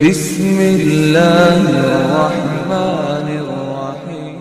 بسم اللہ الرحمن الرحیم۔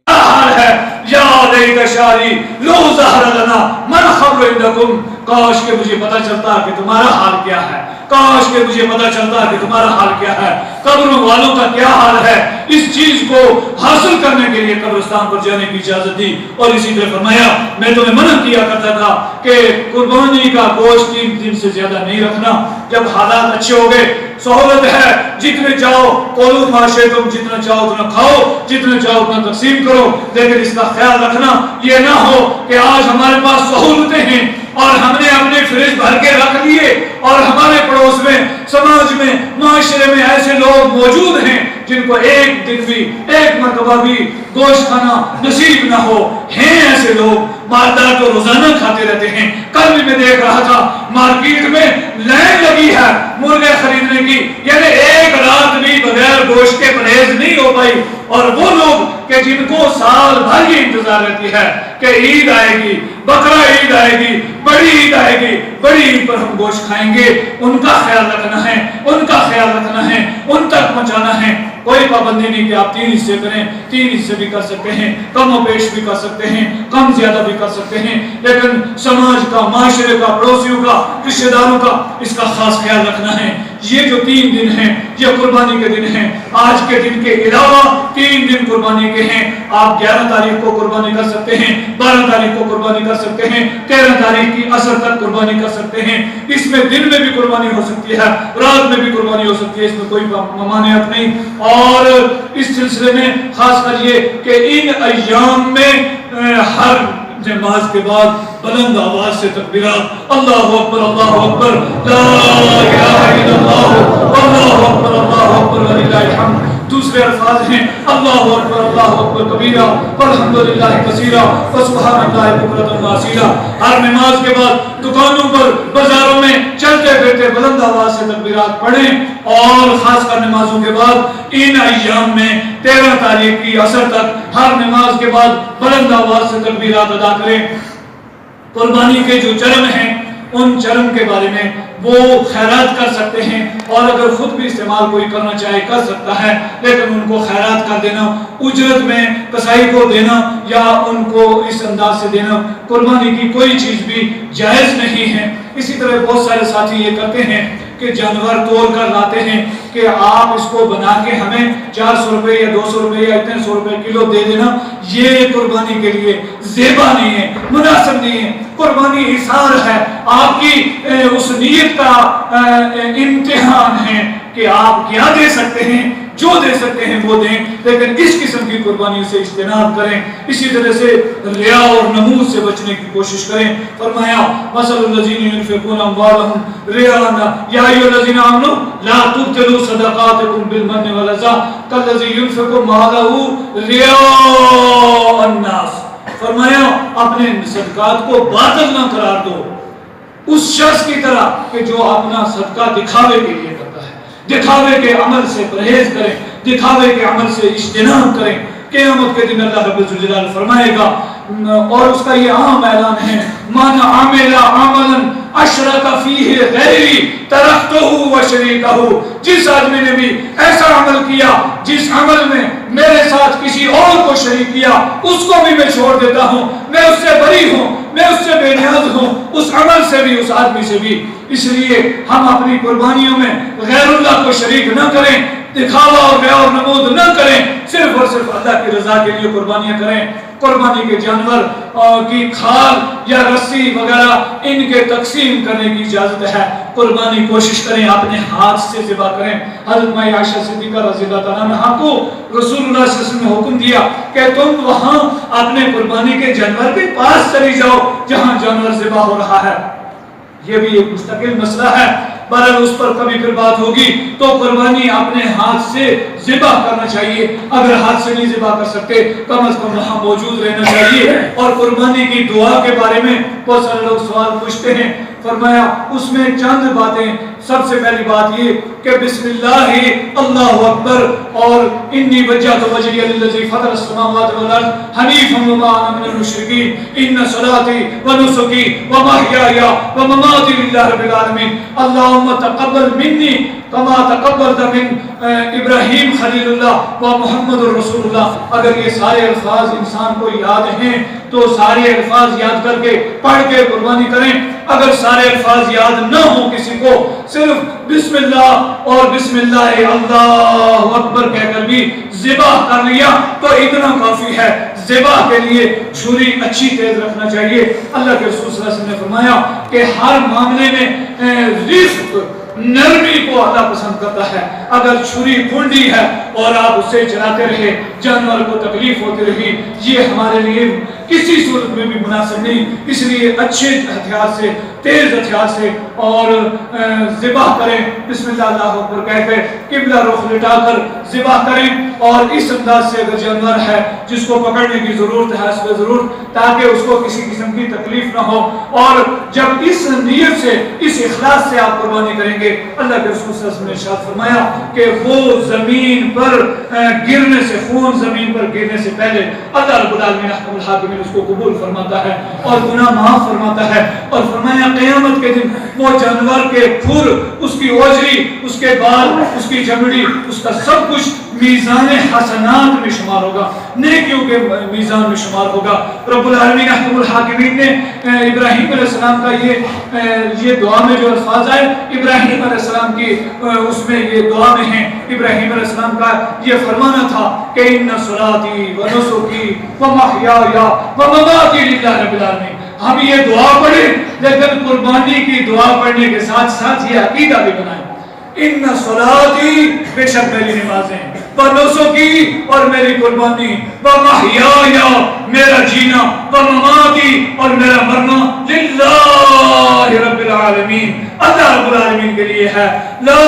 حال ہے یا لیت شعری لو ظہر لنا من خبر عندکم، کاش کہ مجھے پتہ چلتا کہ تمہارا حال کیا ہے، کاش کہ مجھے پتہ چلتا کہ تمہارا حال کیا ہے، قبروں والوں کا کیا حال ہے۔ اس چیز کو حاصل کرنے کے لیے قبرستان پر جانے کی اجازت دی، اور اسی طرح فرمایا میں تمہیں منع کیا کرتا تھا کہ قربانی کا گوشت 3 دن سے زیادہ نہیں رکھنا۔ جب حالات اچھے ہو گئے، سہولت ہے، جتنے چاہو قولو ماشے تم جتنا چاہو اتنا کھاؤ، جتنا چاہو اتنا تقسیم کرو، لیکن اس کا خیال رکھنا یہ نہ ہو کہ آج ہمارے پاس سہولتیں ہیں اور ہم نے اپنے فریج بھر کے رکھ لیے اور ہمارے پڑوس میں، سماج میں، معاشرے میں ایسے لوگ موجود ہیں جن کو ایک دن بھی، ایک مرتبہ بھی گوشت کھانا نصیب نہ ہو۔ ہیں ایسے لوگ، مالدار تو روزانہ کھاتے رہتے ہیں۔ کل بھی میں دیکھ رہا تھا مارکیٹ میں لائن لگی ہے مرغے خریدنے کی، یعنی ایک رات بھی بغیر گوشت کے پرہیز نہیں ہو پائی۔ اور وہ لوگ کہ جن کو سال بھر یہ انتظار رہتی ہے کہ عید آئے گی، بقرہ عید آئے گی، بڑی عید آئے گی، بڑی عید پر ہم گوشت کھائیں گے، ان کا خیال رکھنا ہے، ان کا خیال رکھنا ہے، ان تک پہنچانا ہے۔ کوئی پابندی نہیں کہ آپ 3 حصے کریں، 3 حصے بھی کر سکتے ہیں، کم و بیش بھی کر سکتے ہیں، کم زیادہ بھی کر سکتے ہیں، لیکن سماج کا، معاشرے کا، پڑوسیوں کا، رشتہ داروں کا اس کا خاص خیال رکھنا ہے۔ یہ جو 3 دن ہیں یہ قربانی کے دن ہیں۔ آج کے دن کے علاوہ 3 دن قربانی کے ہیں۔ آپ 11 تاریخ کو قربانی کر سکتے ہیں، 12 تاریخ کو قربانی کر سکتے ہیں، 13 تاریخ کی عصر تک قربانی کر سکتے ہیں۔ اس میں دن میں بھی قربانی ہو سکتی ہے، رات میں بھی قربانی ہو سکتی ہے، اس میں کوئی ممانعت نہیں۔ اور اس سلسلے میں خاص کر یہ کہ ان ایام میں ہر نماز کے بعد بلند آواز سے تکبیرات، اللہ اکبر اللہ اکبر، لا الہ الا اللہ، اللہ اکبر وللہ الحمد۔ دوسرے الفاظ ہیں اللہ اکبر کبیرہ والحمدللہ کثیرہ وسبحان اللہ بکرۃ واصیلہ۔ ہر نماز کے بعد دکانوں پر، بازاروں میں چلتے پھرتے بلند آواز سے تکبیرات پڑھیں، اور خاص کر نمازوں کے بعد ان ایام میں 13 تاریخ کی عصر تک ہر نماز کے بعد بلند آواز سے تکبیرات ادا کریں۔ قربانی کے جو چرم ہیں ان چرم کے بارے میں وہ خیرات کر سکتے ہیں، اور اگر خود بھی استعمال کوئی کرنا چاہے کر سکتا ہے، لیکن ان کو خیرات کر دینا، اجرت میں کسائی کو دینا یا ان کو اس انداز سے دینا قربانی کی کوئی چیز بھی جائز نہیں ہے۔ اسی طرح بہت سارے ساتھی یہ کرتے ہیں کہ جانور تول کر لاتے ہیں کہ آپ اس کو بنا کے ہمیں 400 روپے یا 200 روپے یا اتنے 100 روپے کلو دے دینا۔ یہ قربانی کے لیے زیبا نہیں ہے، مناسب نہیں ہے۔ قربانی اظہار ہے، آپ کی اس نیت کا امتحان ہے کہ آپ کیا دے سکتے ہیں، جو دے سکتے ہیں وہ دیں، لیکن اس قسم کی قربانی سے اجتناب کریں۔ اسی طرح سے ریا اور نمود سے بچنے کی کوشش کریں۔ فرمایا مثل الذین ينفقون اموالهم رئاء یا ایھا الذین آمنوا لا تبطلوا صدقاتکم بالمن والاذى كالذی ينفق مالہ رئاء الناس۔ فرمایا اپنے صدقات کو باطل نہ قرار دو اس شخص کی طرح کہ جو اپنا صدقہ دکھاوے کے لیے کرتا ہے۔ دکھاوے کے عمل سے پرہیز کریں، دکھاوے کے عمل سے اجتناب کریں۔ قیامت کے دن اللہ رب الجلال فرمائے گا، اور اس کا یہ عام اعلان ہے، من عمل عملا اشرک فیہ غیری ترکتہ وشریکہ۔ جس آدمی نے بھی ایسا عمل کیا جس عمل میں میرے ساتھ کسی اور کو شریک کیا، اس کو بھی میں چھوڑ دیتا ہوں، میں اس سے بری ہوں، میں اس سے بے نیاز ہوں، اس عمل سے بھی، اس آدمی سے بھی۔ اس لیے ہم اپنی قربانیوں میں غیر اللہ کو شریک نہ کریں، دکھاوا اور ریا اور نمود نہ کریں، صرف اور صرف اللہ کی رضا کے لیے قربانیاں کریں۔ قربانی کے جانور کی کھال یا رسی وغیرہ ان کے تقسیم کرنے کی اجازت ہے۔ قربانی کوشش کریں اپنے ہاتھ سے ذبح کریں۔ حضرت مائی عائشہ صدیقہ رضی اللہ تعالیٰ عنہا کو رسول اللہ صلی اللہ علیہ وسلم نے حکم دیا کہ تم وہاں اپنے قربانی کے جانور کے پاس چلی جاؤ جہاں جانور ذبح ہو رہا ہے۔ یہ بھی ایک مستقل مسئلہ ہے، بہرحال اس پر کبھی پھر بات ہوگی۔ تو قربانی اپنے ہاتھ سے ذبح کرنا چاہیے، اگر ہاتھ سے نہیں ذبح کر سکتے کم از کم وہاں موجود رہنا چاہیے۔ اور قربانی کی دعا کے بارے میں بہت سارے لوگ سوال پوچھتے ہیں، فرمایا اس میں چند باتیں سب سے پہلی بات یہ کہ بسم اللہ اللہ اکبر اور انی وجہت وجہی للذی فطر السماوات والارض حنیفا وما انا من المشرکین ان صلاتی ونسکی ومحیای ومماتی للہ رب العالمین اللہم تقبل منی کما تقبلت من ابراہیم خلیل اللہ و محمد الرسول اللہ۔ اگر یہ سارے الفاظ انسان کو یاد ہیں تو سارے الفاظ یاد کر کے پڑھ کے قربانی کریں۔ اگر سارے الفاظ یاد نہ ہوں کسی کو، صرف بسم اللہ اور بسم اللہ اللہ اکبر کہہ کر بھی ذبح کر لیا تو اتنا کافی ہے۔ ذبح کے لیے چھری اچھی تیز رکھنا چاہیے۔ اللہ کے رسول صلی اللہ علیہ وسلم نے فرمایا کہ ہر معاملے میں رزق نرمی کو اللہ پسند کرتا ہے۔ اگر چھری کھنڈی ہے اور آپ اسے چلاتے رہے، جانور کو تکلیف ہوتی رہی، یہ ہمارے لیے کسی صورت میں بھی مناسب نہیں۔ اس لیے اچھے ہتھیار سے، تیز ہتھیار سے اور ذبح کریں، بسم اللہ اللہ اکبر کہہ کے قبلہ رخ لٹا کر ذبح کریں۔ اور اس انداز سے اگر جانور ہے جس کو پکڑنے کی ضرورت ہے اس پہ ضرور، تاکہ اس کو کسی قسم کی تکلیف نہ ہو۔ اور جب اس نیت سے، اس اخلاص سے آپ قربانی کریں گے، اللہ کے رسول صلی اللہ علیہ وسلم نے ارشاد فرمایا کہ وہ زمین پر گرنے سے، خون زمین پر گرنے سے پہلے اللہ رب العالمین احکم الحاکمین اس کو قبول فرماتا ہے اور گناہ معاف فرماتا ہے۔ اور فرمایا قیامت کے دن وہ جانور کے کھر، اس کی اوجری، اس کے بال، اس کی چمڑی، اس کا سب کچھ میزان حسنات میں شمار ہوگا، نیکیوں کے میزان میں شمار ہوگا۔ رب العالمین احکم الحاکمین نے ابراہیم علیہ السلام کا یہ دعا میں جو الفاظ آئے، ابراہیم علیہ السلام کی اس میں یہ دعا میں ہیں، ابراہیم علیہ السلام کا یہ فرمانا تھا کہ ان صلاتی و نسکی و محیای و مماتی للہ رب العالمین۔ ہم یہ دعا پڑھیں لیکن قربانی کی دعا پڑھنے کے ساتھ ساتھ یہ عقیدہ بھی بنائیں، ان صلاتی بے شک میری نمازیں، و نسکی اور میری قربانی، و محیای میرا جینا، و مماتی اور میرا مرنا للہ رب العالمین اللہ رب العالمین کے لیے ہے، لا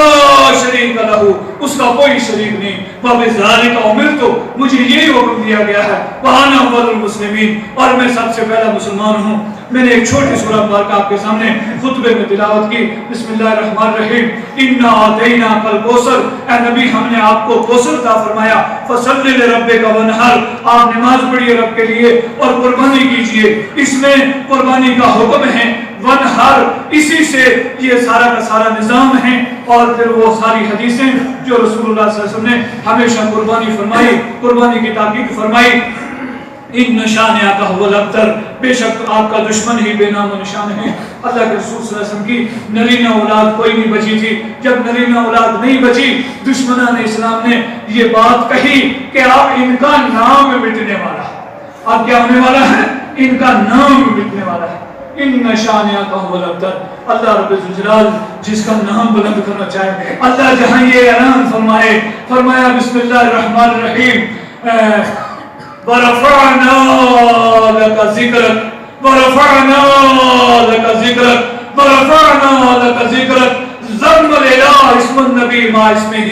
شریک لہ اس کا کوئی شریک نہیں، وَبِذَلِكَ أُمِرْتُ مجھے یہی حکم دیا گیا ہے، وَأَنَا أَوَّلُ الْمُسْلِمِينَ اور میں سب سے پہلا مسلمان ہوں۔ میں نے ایک چھوٹی سورہ مبارکہ آپ کے سامنے خطبے میں تلاوت کی، بسم اللہ الرحمن الرحیم، اِنَّا آتَيْنَاكَ الْكَوْثَرَ اے نبی ہم نے آپ کو کوثر عطا فرمایا، فَصَلِّ لِرَبِّكَ وَانْحَرْ آپ نماز پڑھیے رب کے لیے اور قربانی کیجئے۔ اس میں قربانی کا حکم ہے، وَانْحَرْ اسی سے یہ سارا کا سارا نظام ہے۔ اور پھر وہ ساری حدیثیں جو رسول اللہ صلی اللہ علیہ وسلم نے ہمیشہ قربانی فرمائی، قربانی کی تاکید فرمائی، ان نشانیہ کا هو الابتر بے شک آپ کا دشمن ہی بے نام و نشان ہے۔ اللہ کے رسول صلی اللہ علیہ وسلم کی نرینہ اولاد کوئی نہیں بچی تھی، جب نرینہ اولاد نہیں بچی دشمنان اسلام نے یہ بات کہی کہ اب ان کا نام مٹنے والا ہے، اب کیا ہونے والا ہے؟ ان کا نام مٹنے والا ہے۔ ان نشانیہ کا هو الابتر اللہ رب الجلال جس کا نام بلند کرنا چاہے، اللہ جہاں یہ اعلان فرمائے، فرمایا بسم اللہ الرحمن الرحیم، وَرَفَعْنَا لَكَ ذِكْرَكَ وَرَفَعْنَا لَكَ ذِكْرَكَ وَرَفَعْنَا لَكَ ذِكْرَكَ ضم الإله اسم النبی ما اسمه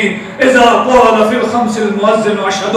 اذا قال في الخمس المؤذن واشهد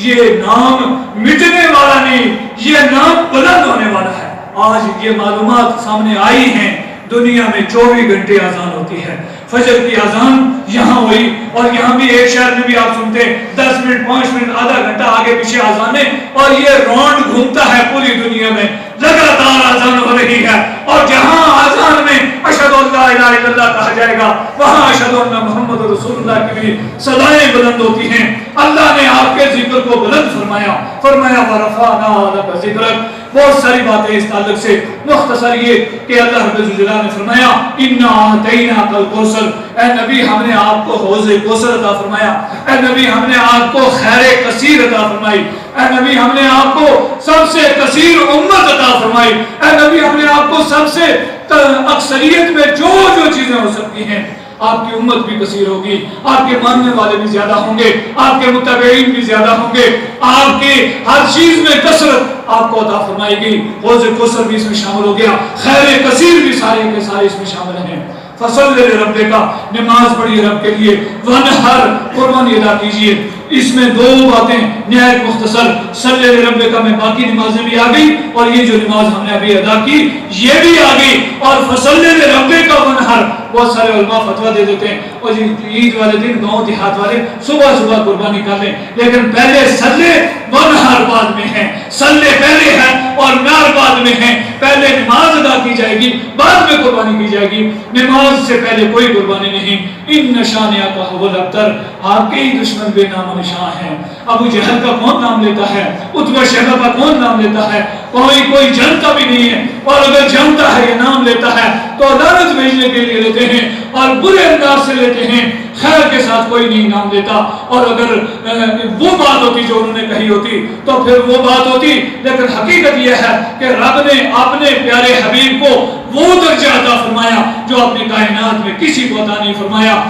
یہ نام مٹنے والا نہیں، یہ نام بلند ہونے والا ہے۔ آج یہ معلومات سامنے آئی ہیں، دنیا میں 24 گھنٹے اذان ہوتی ہے، فجر کی اذان یہاں ہوئی اور یہاں بھی ایک شہر میں بھی آپ سنتے 10 منٹ 5 منٹ آدھا گھنٹہ آگے پیچھے اذانیں، اور یہ رونڈ گھومتا ہے پوری دنیا میں، لگاتار اذان ہو رہی ہے۔ اور جہاں اذان میں اشہد ان لا الہ الا اللہ کہا جائے گا وہاں اشہد ان محمد رسول اللہ کی بھی صدائیں بلند ہوتی ہیں۔ اللہ نے آپ کے ذکر کو بلند فرمایا، فرمایا وَرَفَعْنَا لَكَ ذِكْرَكَ۔ بہت ساری باتیں اس تعلق سے، مختصر یہ کہ اللہ رب الجلال نے فرمایا اِنَّا آتَيْنَاكَ الْكَوْثَرَ اے نبی ہم نے آپ کو حوض کوثر عطا فرمایا، اے نبی ہم نے آپ کو خیر کثیر عطا فرمائی، اے نبی ہم نے آپ کو سب سے کثیر امت عطا فرمائی، اے نبی ہم نے آپ کو سب سے اکثریت میں جو جو چیزیں ہو سکتی ہیں، آپ کی امت بھی کثیر ہوگی، آپ کے ماننے والے بھی زیادہ ہوں گے، آپ کے متبعین بھی زیادہ ہوں گے، آپ کی ہر چیز میں کثرت آپ کو عطا فرمائی گئی۔ حوض کوثر بھی اس میں شامل ہو گیا، خیر کثیر بھی سارے کے سارے اس میں شامل ہیں۔ فصل لربک نماز پڑھیے رب کے لیے، وانحر قربانی ادا کیجیے۔ اس میں دو باتیں نہایت مختصر، صلی لربک میں باقی نمازیں بھی آ گئی اور یہ جو نماز ہم نے ابھی ادا کی یہ بھی آ گئی، اور فصل لربک وانحر بہت سارے علماء فتویٰ دے دیتے ہیں اور عید والے دن گاؤں دیہات والے صبح صبح قربانی کر لیں، لیکن پہلے سلے و نہار بعد میں ہیں، سلے پہلے ہیں اور نہار بعد میں ہیں۔ پہلے نماز ادا کی جائے گی، بعد میں قربانی کی جائے گی، نماز سے پہلے کوئی قربانی نہیں۔ ان شانئک هو الابتر، آپ کے ہی دشمن بے نام و نشان ہیں۔ ابو جہل کا کون نام لیتا ہے؟ عتبہ شیبہ کا کون نام لیتا ہے؟ کوئی جانتا بھی نہیں ہے، اور اگر جانتا ہے یا نام لیتا ہے تو لعنت بھیجنے کے لیے لیتے ہیں اور برے انداز سے لیتے ہیں، خیر کے ساتھ کوئی نہیں نام لیتا۔ اور اگر وہ بات ہوتی جو انہوں نے کہی ہوتی تو پھر وہ بات ہوتی، لیکن حقیقت یہ ہے کہ رب نے اپنے پیارے حبیب کو وہ درجہ عطا فرمایا جو اپنی کائنات میں کسی کو عطا نہیں فرمایا۔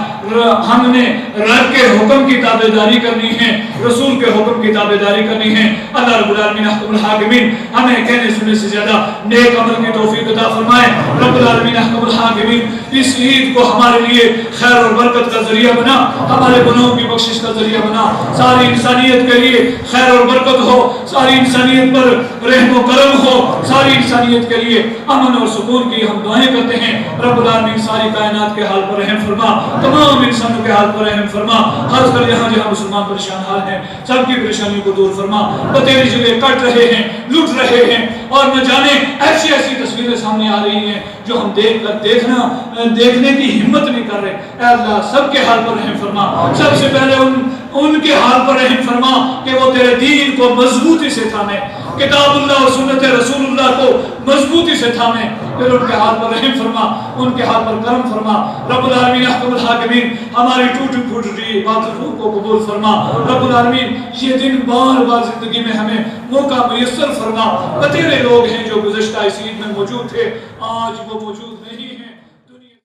ہم نے رب کے حکم کی تابعداری کرنی ہے، رسول کے حکم کی تابعداری کرنی ہے۔ اللہ رب العالمین احکم الحاکمین ہمیں کہنے سننے سے زیادہ نیک عمل کی توفیق عطا فرمائے۔ رب العالمین احکم الحاکمین اس عید کو ہمارے لیے خیر اور برکت کا ذریعہ بنا، ہمارے گناہوں کی بخشش کا ذریعہ بنا، ساری انسانیت کے لیے خیر اور برکت ہو، ساری انسانیت پر رحم و کرم ہو، ساری انسانیت کے لیے امن اور سکون کی ہم دعائیں کرتے ہیں۔ رب العالمین ساری کائنات کے حال پر رحم فرما، تمام انسانوں کے حال پر رحم فرما، خاص کر یہاں جہاں مسلمان پریشان حال ہیں سب کی پریشانیوں کو دور فرما۔ بتیری جگہ کٹ رہے ہیں، لٹ رہے ہیں، اور نہ جانے ایسی ایسی تصویریں سامنے آ رہی ہیں جو ہم دیکھنے کی ہمت نہیں کر رہے۔ اے اللہ سب کے حال پر رحم فرما، سب سے پہلے ان کے حال پر رحم فرما کہ وہ تیرے دین کو مضبوطی سے تھامیں، کتاب اللہ اور سنت رسول اللہ کو مضبوطی سے تھامیں، پھر ان کے حال پر رحم فرما، ان کے حال پر کرم فرما۔ رب العالمین احکم الحاکمین ہماری ٹوٹی پھوٹی عبادتوں کو قبول فرما۔ رب العالمین یہ دن بار بار زندگی میں ہمیں موقع میسر فرما۔ بتیرے لوگ ہیں جو گزشتہ اس عید میں موجود تھے، آج وہ موجود